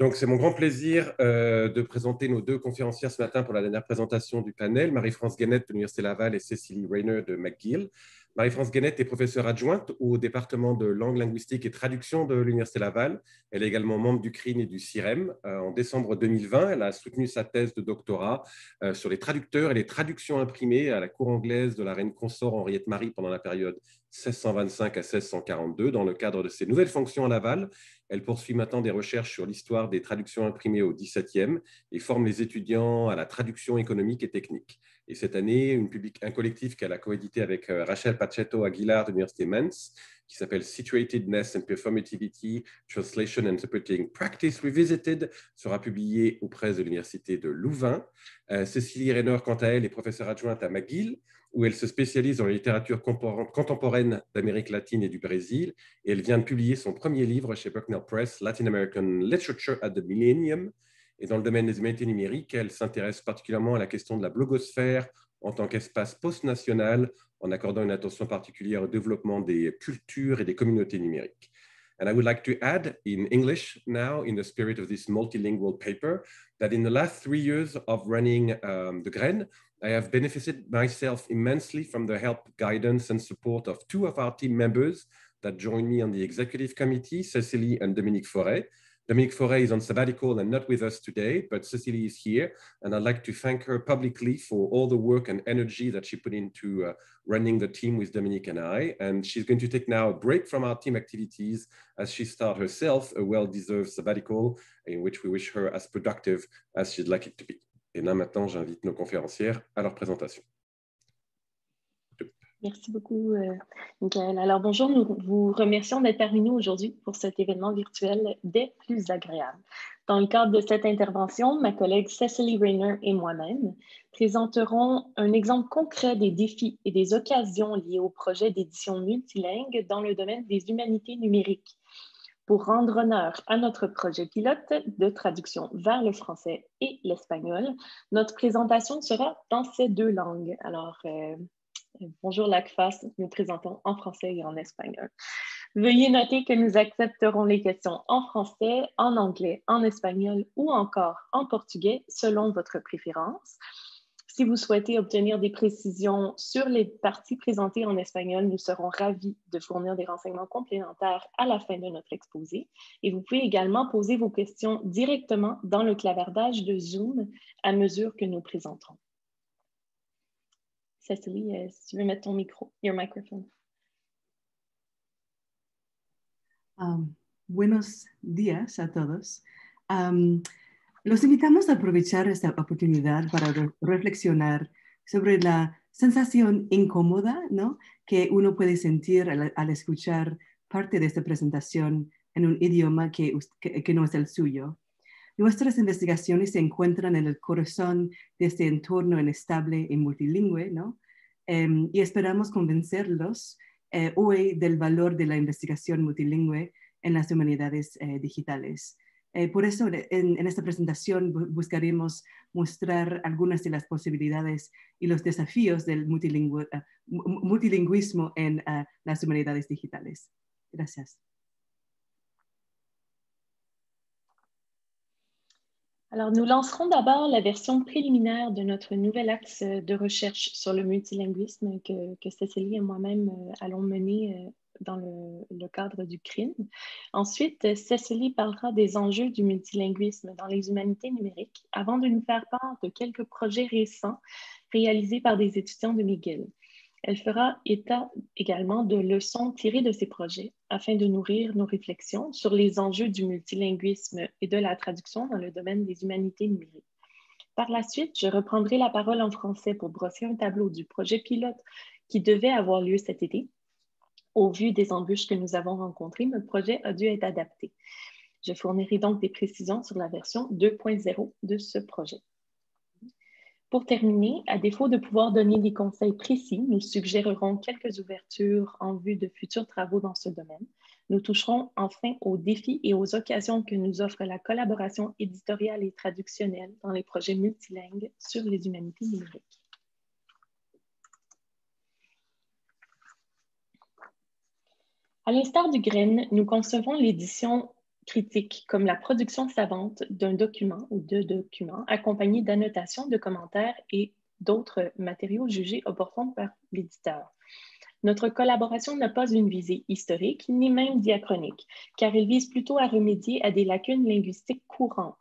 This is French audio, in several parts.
Donc, c'est mon grand plaisir de présenter nos deux conférencières ce matin pour la dernière présentation du panel, Marie-France Guénette de l'Université Laval et Cécilie Rayner de McGill. Marie-France Guénette est professeure adjointe au département de langue linguistique et traduction de l'Université Laval. Elle est également membre du CRIN et du CIREM. En décembre 2020, elle a soutenu sa thèse de doctorat sur les traducteurs et les traductions imprimées à la cour anglaise de la reine consort Henriette Marie pendant la période 1625 à 1642. Dans le cadre de ses nouvelles fonctions à Laval, elle poursuit maintenant des recherches sur l'histoire des traductions imprimées au XVIIe et forme les étudiants à la traduction économique et technique. Et cette année, un collectif qu'elle a coédité avec Rachel Pacheco Aguilar de l'Université Mans, qui s'appelle Situatedness and Performativity, Translation and Interpreting Practice Revisited, sera publié aux presses de l'Université de Louvain. Cécilie Rayner, quant à elle, est professeure adjointe à McGill, où elle se spécialise dans la littérature contemporaine d'Amérique latine et du Brésil. Et elle vient de publier son premier livre chez Bucknell Press, Latin American Literature at the Millennium. Et dans le domaine des humanités numériques, elle s'intéresse particulièrement à la question de la blogosphère en tant qu'espace post-national, en accordant une attention particulière au développement des cultures et des communautés numériques. And I would like to add in English now, in the spirit of this multilingual paper, that in the last 3 years of running the GREN, I have benefited myself immensely from the help, guidance, and support of 2 of our team members that joined me on the executive committee, Cécilie and Dominique Forêt. Dominique Forêt is on sabbatical and not with us today, but Cécilie is here, and I'd like to thank her publicly for all the work and energy that she put into running the team with Dominique and I. And she's going to take now a break from our team activities as she starts herself a well-deserved sabbatical in which we wish her as productive as she'd like it to be. Et là, maintenant, j'invite nos conférencières à leur présentation. Merci beaucoup, Michael. Alors, bonjour, nous vous remercions d'être parmi nous aujourd'hui pour cet événement virtuel des plus agréables. Dans le cadre de cette intervention, ma collègue Cécilie Rayner et moi-même présenterons un exemple concret des défis et des occasions liées au projet d'édition multilingue dans le domaine des humanités numériques. Pour rendre honneur à notre projet pilote de traduction vers le français et l'espagnol, notre présentation sera dans ces 2 langues. Alors, bonjour LACFAS, nous présentons en français et en espagnol. Veuillez noter que nous accepterons les questions en français, en anglais, en espagnol ou encore en portugais selon votre préférence. Si vous souhaitez obtenir des précisions sur les parties présentées en espagnol, nous serons ravis de fournir des renseignements complémentaires à la fin de notre exposé. Et vous pouvez également poser vos questions directement dans le clavardage de Zoom à mesure que nous présenterons. Cécilie, si tu veux mettre ton micro, your microphone. Buenos días a todos. Los invitamos a aprovechar esta oportunidad para reflexionar sobre la sensación incómoda, ¿no?, que uno puede sentir al escuchar parte de esta presentación en un idioma que no es el suyo. Nuestras investigaciones se encuentran en el corazón de este entorno inestable y multilingüe, ¿no? Y esperamos convencerlos hoy del valor de la investigación multilingüe en las humanidades digitales. Por eso, en esta presentación buscaremos mostrar algunas de las posibilidades y los desafíos del multilingüismo en las humanidades digitales. Gracias. Alors, nous lancerons d'abord la version préliminaire de notre nouvel axe de recherche sur le multilinguisme que Cécilie et moi-même allons mener dans le cadre du CRIN. Ensuite, Cécilie parlera des enjeux du multilinguisme dans les humanités numériques avant de nous faire part de quelques projets récents réalisés par des étudiants de McGill. Elle fera état également de leçons tirées de ces projets afin de nourrir nos réflexions sur les enjeux du multilinguisme et de la traduction dans le domaine des humanités numériques. Par la suite, je reprendrai la parole en français pour brosser un tableau du projet pilote qui devait avoir lieu cet été. Au vu des embûches que nous avons rencontrées, notre projet a dû être adapté. Je fournirai donc des précisions sur la version 2.0 de ce projet. Pour terminer, à défaut de pouvoir donner des conseils précis, nous suggérerons quelques ouvertures en vue de futurs travaux dans ce domaine. Nous toucherons enfin aux défis et aux occasions que nous offre la collaboration éditoriale et traductionnelle dans les projets multilingues sur les humanités numériques. À l'instar du GREN, nous concevons l'édition critiques comme la production savante d'un document ou de documents accompagnés d'annotations, de commentaires et d'autres matériaux jugés opportuns par l'éditeur. Notre collaboration n'a pas une visée historique ni même diachronique, car elle vise plutôt à remédier à des lacunes linguistiques courantes.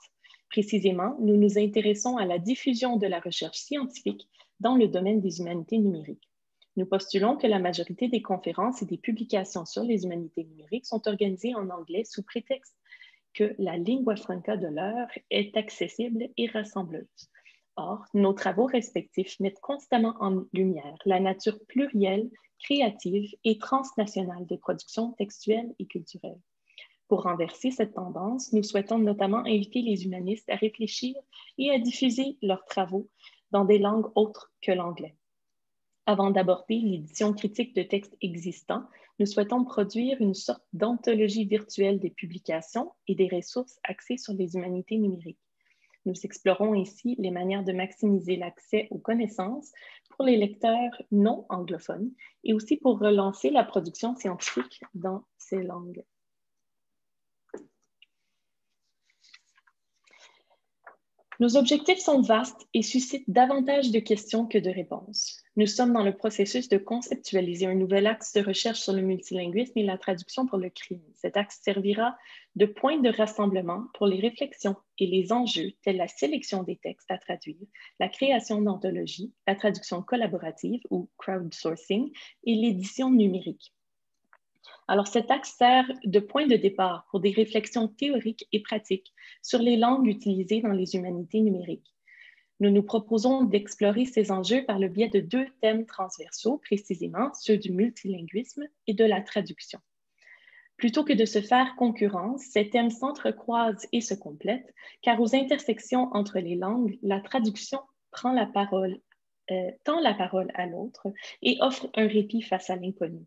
Précisément, nous nous intéressons à la diffusion de la recherche scientifique dans le domaine des humanités numériques. Nous postulons que la majorité des conférences et des publications sur les humanités numériques sont organisées en anglais sous prétexte que la lingua franca de l'heure est accessible et rassembleuse. Or, nos travaux respectifs mettent constamment en lumière la nature plurielle, créative et transnationale des productions textuelles et culturelles. Pour renverser cette tendance, nous souhaitons notamment inviter les humanistes à réfléchir et à diffuser leurs travaux dans des langues autres que l'anglais. Avant d'aborder l'édition critique de textes existants, nous souhaitons produire une sorte d'anthologie virtuelle des publications et des ressources axées sur les humanités numériques. Nous explorons ici les manières de maximiser l'accès aux connaissances pour les lecteurs non anglophones et aussi pour relancer la production scientifique dans ces langues. Nos objectifs sont vastes et suscitent davantage de questions que de réponses. Nous sommes dans le processus de conceptualiser un nouvel axe de recherche sur le multilinguisme et la traduction pour le crime. Cet axe servira de point de rassemblement pour les réflexions et les enjeux tels la sélection des textes à traduire, la création d'anthologies, la traduction collaborative ou crowdsourcing et l'édition numérique. Alors, cet axe sert de point de départ pour des réflexions théoriques et pratiques sur les langues utilisées dans les humanités numériques. Nous nous proposons d'explorer ces enjeux par le biais de 2 thèmes transversaux, précisément ceux du multilinguisme et de la traduction. Plutôt que de se faire concurrence, ces thèmes s'entrecroisent et se complètent, car aux intersections entre les langues, la traduction tend la parole à l'autre et offre un répit face à l'inconnu.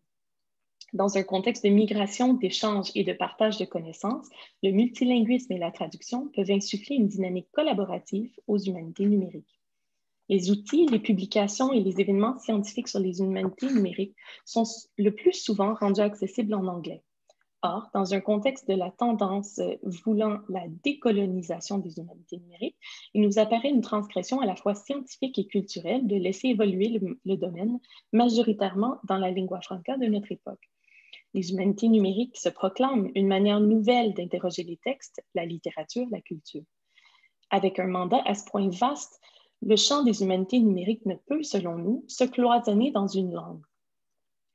Dans un contexte de migration, d'échange et de partage de connaissances, le multilinguisme et la traduction peuvent insuffler une dynamique collaborative aux humanités numériques. Les outils, les publications et les événements scientifiques sur les humanités numériques sont le plus souvent rendus accessibles en anglais. Or, dans un contexte de la tendance voulant la décolonisation des humanités numériques, il nous apparaît une transgression à la fois scientifique et culturelle de laisser évoluer le domaine majoritairement dans la lingua franca de notre époque. Les humanités numériques se proclament une manière nouvelle d'interroger les textes, la littérature, la culture. Avec un mandat à ce point vaste, le champ des humanités numériques ne peut, selon nous, se cloisonner dans une langue.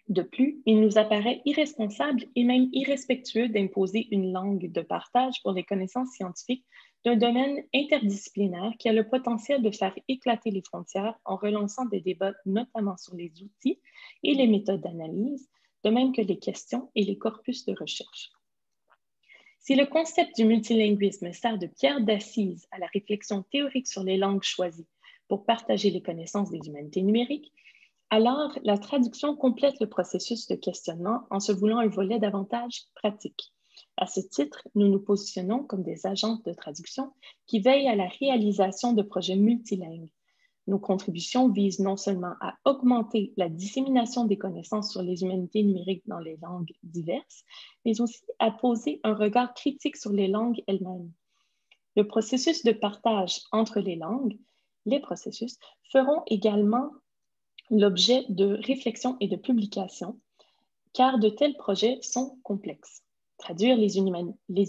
De plus, il nous apparaît irresponsable et même irrespectueux d'imposer une langue de partage pour les connaissances scientifiques d'un domaine interdisciplinaire qui a le potentiel de faire éclater les frontières en relançant des débats notamment sur les outils et les méthodes d'analyse, de même que les questions et les corpus de recherche. Si le concept du multilinguisme sert de pierre d'assise à la réflexion théorique sur les langues choisies pour partager les connaissances des humanités numériques, alors la traduction complète le processus de questionnement en se voulant un volet davantage pratique. À ce titre, nous nous positionnons comme des agentes de traduction qui veillent à la réalisation de projets multilingues. Nos contributions visent non seulement à augmenter la dissémination des connaissances sur les humanités numériques dans les langues diverses, mais aussi à poser un regard critique sur les langues elles-mêmes. Le processus de partage entre les langues, les processus, feront également l'objet de réflexion et de publication, car de tels projets sont complexes. Traduire les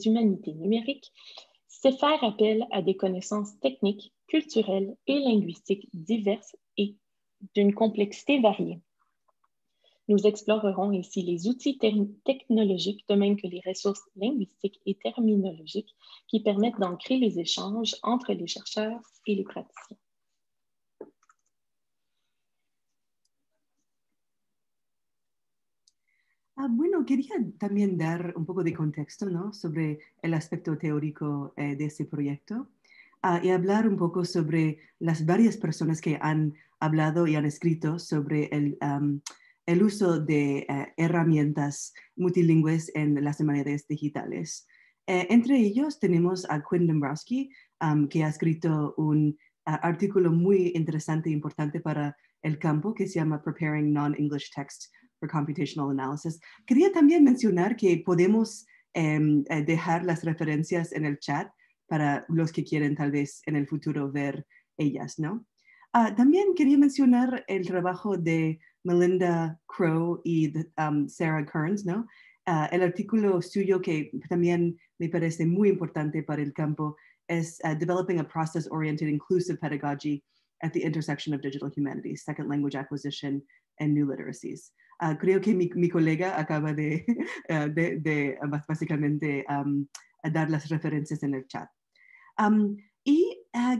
humanités numériques, c'est faire appel à des connaissances techniques, culturelles et linguistiques diverses et d'une complexité variée. Nous explorerons ici les outils technologiques, de même que les ressources linguistiques et terminologiques qui permettent d'ancrer les échanges entre les chercheurs et les praticiens. Bueno, quería también dar un poco de contexto, ¿no?, sobre el aspecto teórico de este proyecto y hablar un poco sobre las varias personas que han hablado y han escrito sobre el uso de herramientas multilingües en las humanidades digitales. Entre ellos tenemos a Quinn Dombrowski, que ha escrito un artículo muy interesante e importante para el campo que se llama Preparing Non-English Text for Computational Analysis. Quería también mencionar que podemos dejar las referencias en el chat para los que quieren tal vez en el futuro ver ellas, ¿no? También quería mencionar el trabajo de Melinda Crow y Sarah Kearns, ¿no? El artículo suyo que también me parece muy importante para el campo es Developing a Process-Oriented Inclusive Pedagogy at the Intersection of Digital Humanities, Second Language Acquisition and New Literacies. Creo que mi colega acaba de básicamente dar las referencias en el chat.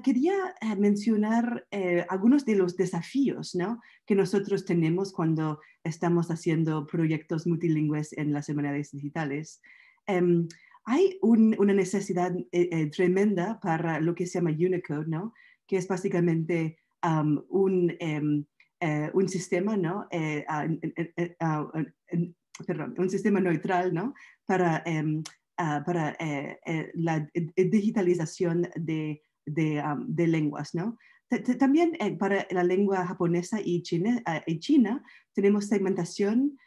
Quería mencionar algunos de los desafíos, ¿no?, que nosotros tenemos cuando estamos haciendo proyectos multilingües en las humanidades digitales. Hay una necesidad tremenda para lo que se llama Unicode, ¿no?, que es básicamente un sistema, ¿no?, perdón, un sistema neutral, ¿no?, para la digitalización de lenguas, ¿no? También para la lengua japonesa y China tenemos segmentación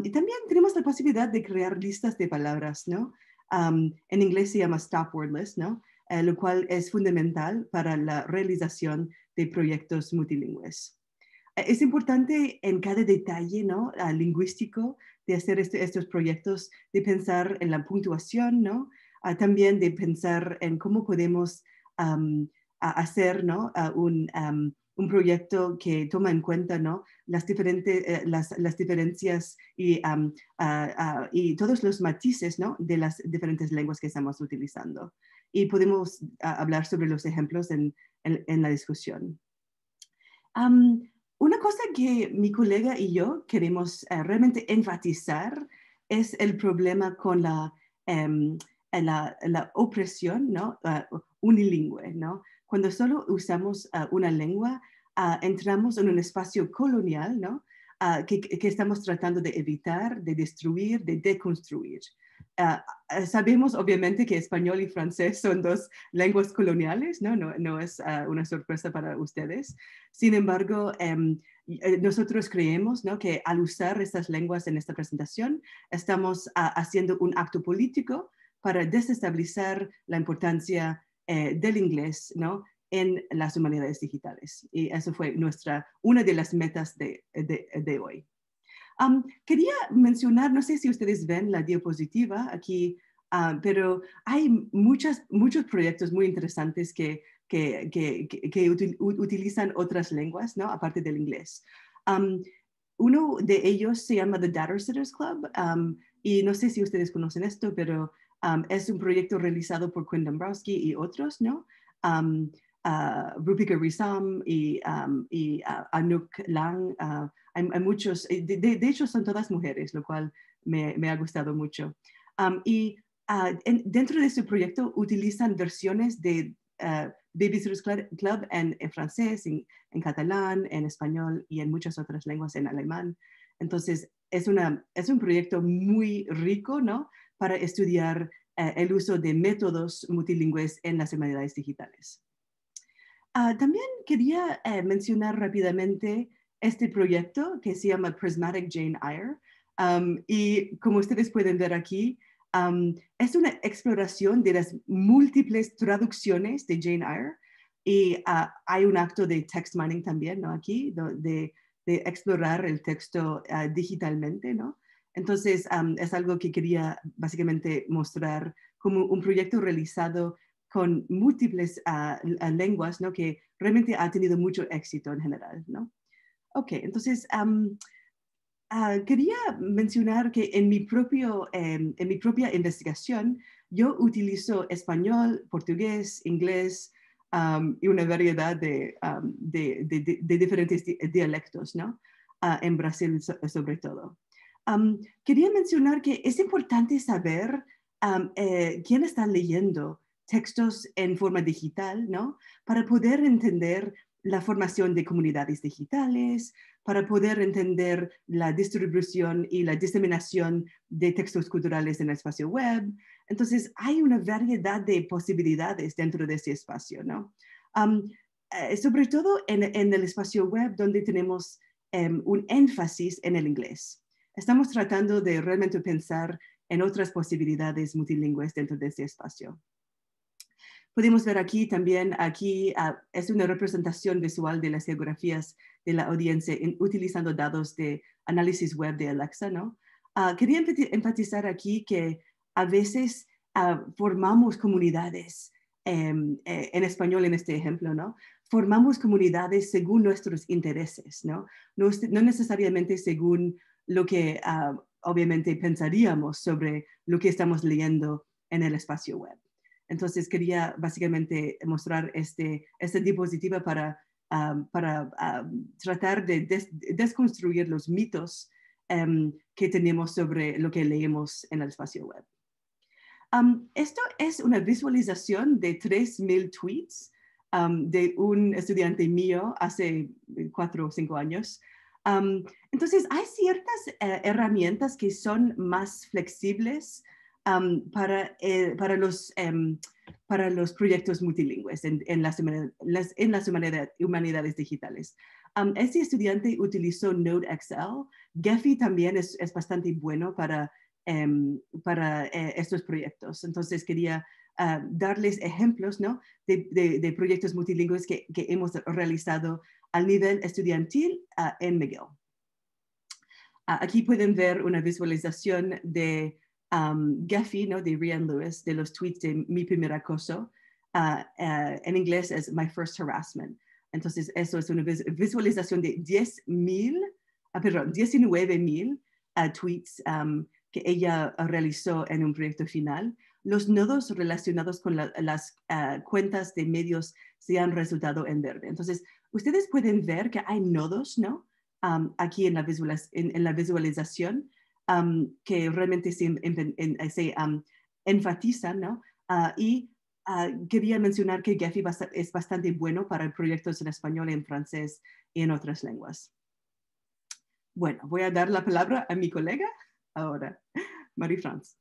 y también tenemos la posibilidad de crear listas de palabras, ¿no? En inglés se llama Stop Word List, ¿no? Lo cual es fundamental para la realización de proyectos multilingües. Es importante en cada detalle, ¿no?, lingüístico de hacer estos proyectos, de pensar en la puntuación, ¿no? También de pensar en cómo podemos hacer, ¿no?, un proyecto que toma en cuenta, ¿no?, las diferencias y todos los matices, ¿no?, de las diferentes lenguas que estamos utilizando. Y podemos hablar sobre los ejemplos en la discusión. Una cosa que mi colega y yo queremos realmente enfatizar es el problema con la opresión, ¿no?, unilingüe, ¿no? Cuando solo usamos una lengua, entramos en un espacio colonial, ¿no?, que estamos tratando de evitar, de destruir, de deconstruir. Sabemos obviamente que español y francés son dos lenguas coloniales, ¿no? No es una sorpresa para ustedes. Sin embargo, nosotros creemos, ¿no?, que al usar estas lenguas en esta presentación, estamos haciendo un acto político para desestabilizar la importancia del inglés, ¿no?, en las humanidades digitales. Y eso fue una de las metas de hoy. Quería mencionar, no sé si ustedes ven la diapositiva aquí, pero hay muchos proyectos muy interesantes que utilizan otras lenguas, ¿no?, aparte del inglés. Uno de ellos se llama The Data Sitters Club, y no sé si ustedes conocen esto, pero es un proyecto realizado por Quinn Dombrowski y otros, ¿no? Rupika Risam y Anouk Lang. Hay muchos, de hecho son todas mujeres, lo cual me ha gustado mucho. Dentro de este proyecto utilizan versiones de Babysitters Club en francés, en catalán, en español y en muchas otras lenguas, en alemán. Entonces, es un proyecto muy rico, ¿no?, para estudiar el uso de métodos multilingües en las humanidades digitales. También quería mencionar rápidamente este proyecto que se llama Prismatic Jane Eyre. Y como ustedes pueden ver aquí, es una exploración de las múltiples traducciones de Jane Eyre. Y hay un acto de text mining también, ¿no?, aquí, de explorar el texto digitalmente, ¿no? Entonces, es algo que quería básicamente mostrar como un proyecto realizado con múltiples lenguas, ¿no?, que realmente ha tenido mucho éxito en general, ¿no? Ok, entonces quería mencionar que en mi propia investigación yo utilizo español, portugués, inglés y una variedad de diferentes dialectos, ¿no? En Brasil sobre todo. Quería mencionar que es importante saber quién está leyendo textos en forma digital, ¿no?, para poder entender la formación de comunidades digitales, para poder entender la distribución y la diseminación de textos culturales en el espacio web. Entonces, hay una variedad de posibilidades dentro de ese espacio, ¿no? Sobre todo en el espacio web, donde tenemos un énfasis en el inglés. Estamos tratando de realmente pensar en otras posibilidades multilingües dentro de este espacio. Podemos ver aquí también, es una representación visual de las geografías de la audiencia utilizando datos de análisis web de Alexa, ¿no? Quería enfatizar aquí que a veces formamos comunidades, en español en este ejemplo, ¿no? Formamos comunidades según nuestros intereses, ¿no? No necesariamente según lo que obviamente pensaríamos sobre lo que estamos leyendo en el espacio web. Entonces quería básicamente mostrar esta diapositiva para tratar de desconstruir los mitos que tenemos sobre lo que leemos en el espacio web. Esto es una visualización de 3,000 tweets de un estudiante mío hace 4 o 5 años. Entonces, hay ciertas herramientas que son más flexibles para los proyectos multilingües en las humanidades digitales. Este estudiante utilizó NodeXL. Gephi también es bastante bueno para estos proyectos. Entonces quería darles ejemplos, ¿no? de proyectos multilingües que hemos realizado al nivel estudiantil en McGill. Aquí pueden ver una visualización de Gephi, ¿no? de Rian Lewis, de los tweets de mi primer acoso. En inglés es My First Harassment. Entonces, eso es una visualización de 19,000 tweets que ella realizó en un proyecto final. Los nodos relacionados con las cuentas de medios se han resultado en verde. Entonces, ustedes pueden ver que hay nodos, ¿no? Aquí en la visualización que realmente se enfatizan, ¿no? Quería mencionar que Gephi es bastante bueno para proyectos en español, en francés y en otras lenguas. Bueno, voy a dar la palabra a mi collègue ahora, Marie-France.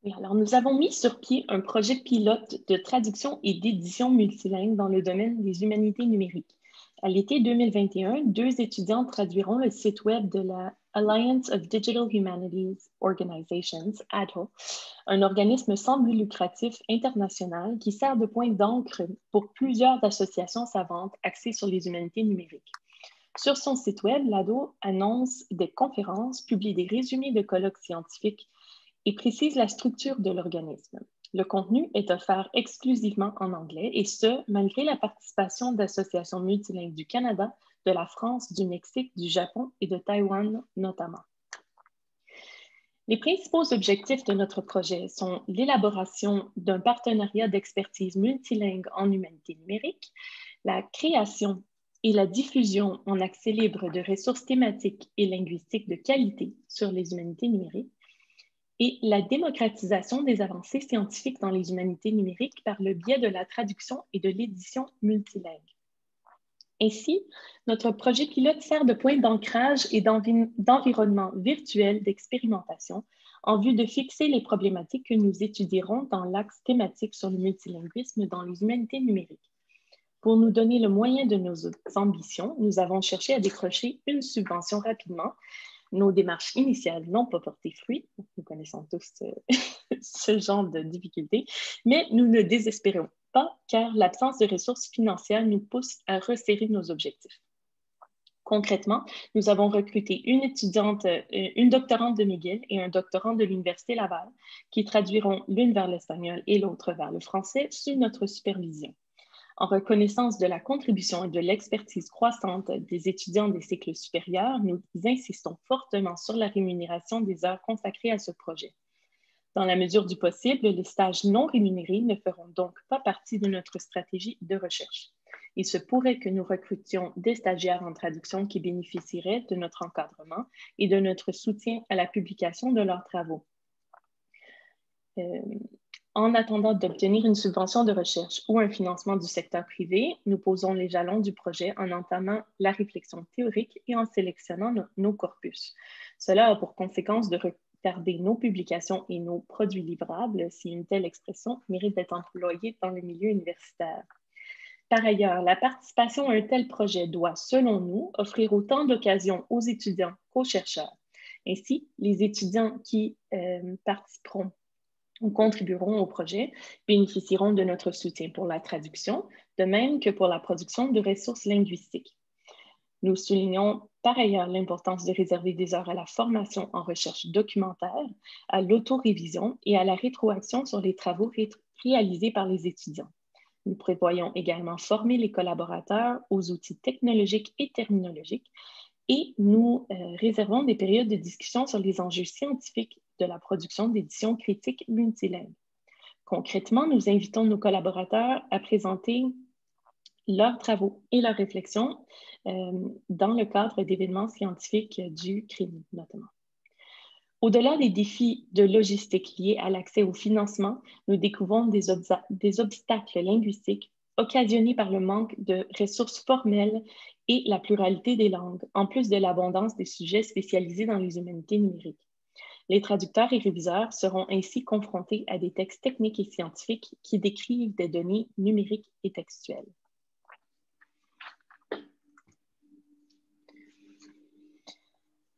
Oui, alors, nous avons mis sur pied un projet pilote de traduction et d'édition multilingue dans le domaine des humanités numériques. À l'été 2021, 2 étudiants traduiront le site web de la Alliance of Digital Humanities Organizations, ADHO, un organisme sans but lucratif international qui sert de point d'encre pour plusieurs associations savantes axées sur les humanités numériques. Sur son site web, l'ADHO annonce des conférences, publie des résumés de colloques scientifiques et précise la structure de l'organisme. Le contenu est offert exclusivement en anglais et ce, malgré la participation d'associations multilingues du Canada, de la France, du Mexique, du Japon et de Taïwan notamment. Les principaux objectifs de notre projet sont l'élaboration d'un partenariat d'expertise multilingue en humanité numérique, la création et la diffusion en accès libre de ressources thématiques et linguistiques de qualité sur les humanités numériques, et la démocratisation des avancées scientifiques dans les humanités numériques par le biais de la traduction et de l'édition multilingue. Ainsi, notre projet pilote sert de point d'ancrage et d'environnement virtuel d'expérimentation en vue de fixer les problématiques que nous étudierons dans l'axe thématique sur le multilinguisme dans les humanités numériques. Pour nous donner le moyen de nos ambitions, nous avons cherché à décrocher une subvention rapidement. Nos démarches initiales n'ont pas porté fruit. Nous connaissons tous ce genre de difficultés, mais nous ne désespérons pas car l'absence de ressources financières nous pousse à resserrer nos objectifs. Concrètement, nous avons recruté une étudiante, une doctorante de McGill et un doctorant de l'Université Laval qui traduiront l'une vers l'espagnol et l'autre vers le français sous notre supervision. En reconnaissance de la contribution et de l'expertise croissante des étudiants des cycles supérieurs, nous insistons fortement sur la rémunération des heures consacrées à ce projet. Dans la mesure du possible, les stages non rémunérés ne feront donc pas partie de notre stratégie de recherche. Il se pourrait que nous recrutions des stagiaires en traduction qui bénéficieraient de notre encadrement et de notre soutien à la publication de leurs travaux. En attendant d'obtenir une subvention de recherche ou un financement du secteur privé, nous posons les jalons du projet en entamant la réflexion théorique et en sélectionnant nos corpus. Cela a pour conséquence de retarder nos publications et nos produits livrables si une telle expression mérite d'être employée dans le milieu universitaire. Par ailleurs, la participation à un tel projet doit, selon nous, offrir autant d'occasions aux étudiants qu'aux chercheurs. Ainsi, les étudiants qui participeront ou contribueront au projet bénéficieront de notre soutien pour la traduction, de même que pour la production de ressources linguistiques. Nous soulignons par ailleurs l'importance de réserver des heures à la formation en recherche documentaire, à l'auto-révision et à la rétroaction sur les travaux réalisés par les étudiants. Nous prévoyons également former les collaborateurs aux outils technologiques et terminologiques et nous réservons des périodes de discussion sur les enjeux scientifiques de la production d'éditions critiques multilingues. Concrètement, nous invitons nos collaborateurs à présenter leurs travaux et leurs réflexions dans le cadre d'événements scientifiques du CRIMI, notamment. Au-delà des défis de logistique liés à l'accès au financement, nous découvrons des obstacles linguistiques occasionnés par le manque de ressources formelles et la pluralité des langues, en plus de l'abondance des sujets spécialisés dans les humanités numériques. Les traducteurs et réviseurs seront ainsi confrontés à des textes techniques et scientifiques qui décrivent des données numériques et textuelles.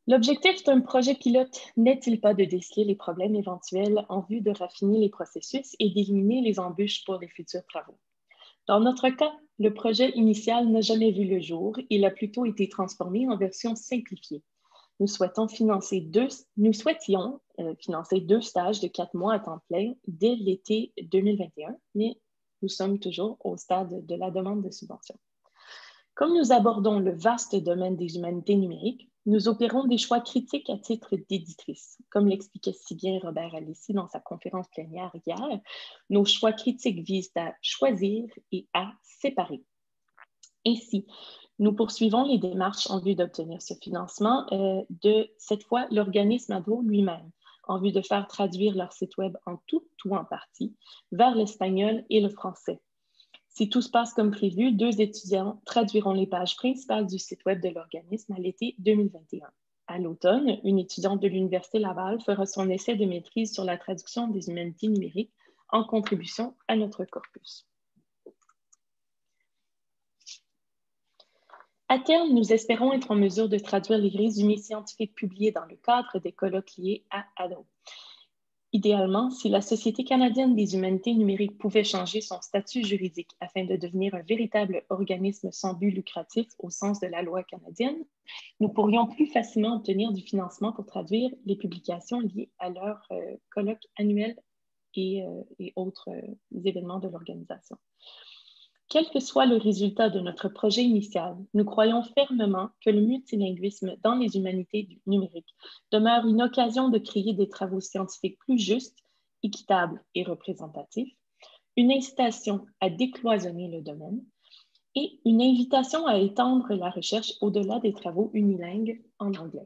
L'objectif d'un projet pilote n'est-il pas de déceler les problèmes éventuels en vue de raffiner les processus et d'éliminer les embûches pour les futurs travaux? Dans notre cas, le projet initial n'a jamais vu le jour. Il a plutôt été transformé en version simplifiée. Nous souhaitions financer 2 stages de 4 mois à temps plein dès l'été 2021, mais nous sommes toujours au stade de la demande de subvention. Comme nous abordons le vaste domaine des humanités numériques, nous opérons des choix critiques à titre d'éditrice. Comme l'expliquait si bien Robert Alessi dans sa conférence plénière hier, nos choix critiques visent à choisir et à séparer. Ainsi, nous poursuivons les démarches en vue d'obtenir ce financement de, cette fois, l'organisme ADO lui-même, en vue de faire traduire leur site web en tout ou en partie vers l'espagnol et le français. Si tout se passe comme prévu, 2 étudiants traduiront les pages principales du site web de l'organisme à l'été 2021. À l'automne, une étudiante de l'Université Laval fera son essai de maîtrise sur la traduction des humanités numériques en contribution à notre corpus. À terme, nous espérons être en mesure de traduire les résumés scientifiques publiés dans le cadre des colloques liés à ADO. Idéalement, si la Société canadienne des humanités numériques pouvait changer son statut juridique afin de devenir un véritable organisme sans but lucratif au sens de la loi canadienne, nous pourrions plus facilement obtenir du financement pour traduire les publications liées à leurs colloques annuels et autres événements de l'organisation. Quel que soit le résultat de notre projet initial, nous croyons fermement que le multilinguisme dans les humanités numériques demeure une occasion de créer des travaux scientifiques plus justes, équitables et représentatifs, une incitation à décloisonner le domaine et une invitation à étendre la recherche au-delà des travaux unilingues en anglais.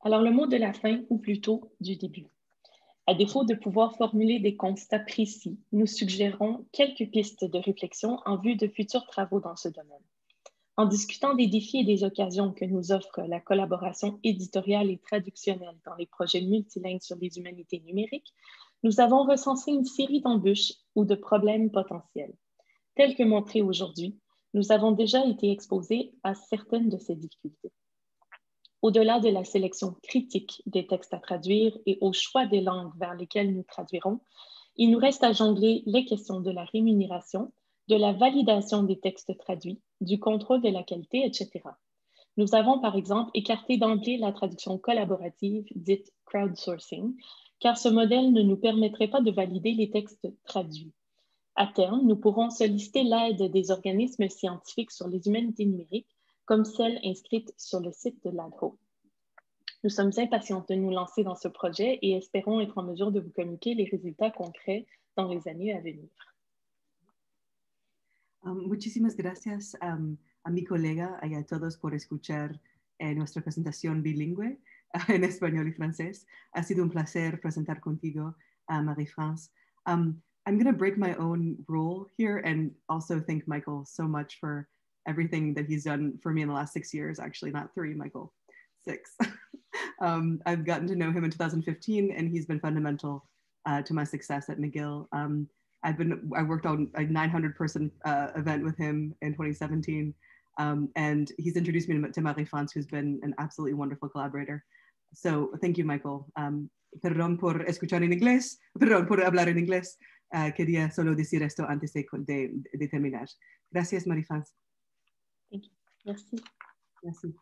Alors, le mot de la fin, ou plutôt du début. À défaut de pouvoir formuler des constats précis, nous suggérons quelques pistes de réflexion en vue de futurs travaux dans ce domaine. En discutant des défis et des occasions que nous offre la collaboration éditoriale et traductionnelle dans les projets multilingues sur les humanités numériques, nous avons recensé une série d'embûches ou de problèmes potentiels. Tels que montrés aujourd'hui, nous avons déjà été exposés à certaines de ces difficultés. Au-delà de la sélection critique des textes à traduire et au choix des langues vers lesquelles nous traduirons, il nous reste à jongler les questions de la rémunération, de la validation des textes traduits, du contrôle de la qualité, etc. Nous avons par exemple écarté d'emblée la traduction collaborative, dite crowdsourcing, car ce modèle ne nous permettrait pas de valider les textes traduits. À terme, nous pourrons solliciter l'aide des organismes scientifiques sur les humanités numériques, comme celle inscrite sur le site de l'ADRO. Nous sommes impatients de nous lancer dans ce projet et espérons être en mesure de vous communiquer les résultats concrets dans les années à venir. Muchísimas gracias a mi colega y a todos por escuchar nuestra presentación bilingüe en español y francés. Ha sido un placer presentar contigo, Marie-France. I'm going to break my own rule here and also thank Michael so much for everything that he's done for me in the last 6 years. Actually, not 3, Michael, 6. I've gotten to know him in 2015, and he's been fundamental to my success at McGill. I worked on a 900-person event with him in 2017. And he's introduced me to Marie-France, who's been an absolutely wonderful collaborator. So thank you, Michael. Perdón por escuchar en inglés, perdón por hablar en inglés. Quería solo decir esto antes de terminar. Gracias, Marie-France. Thank you. Merci. Merci.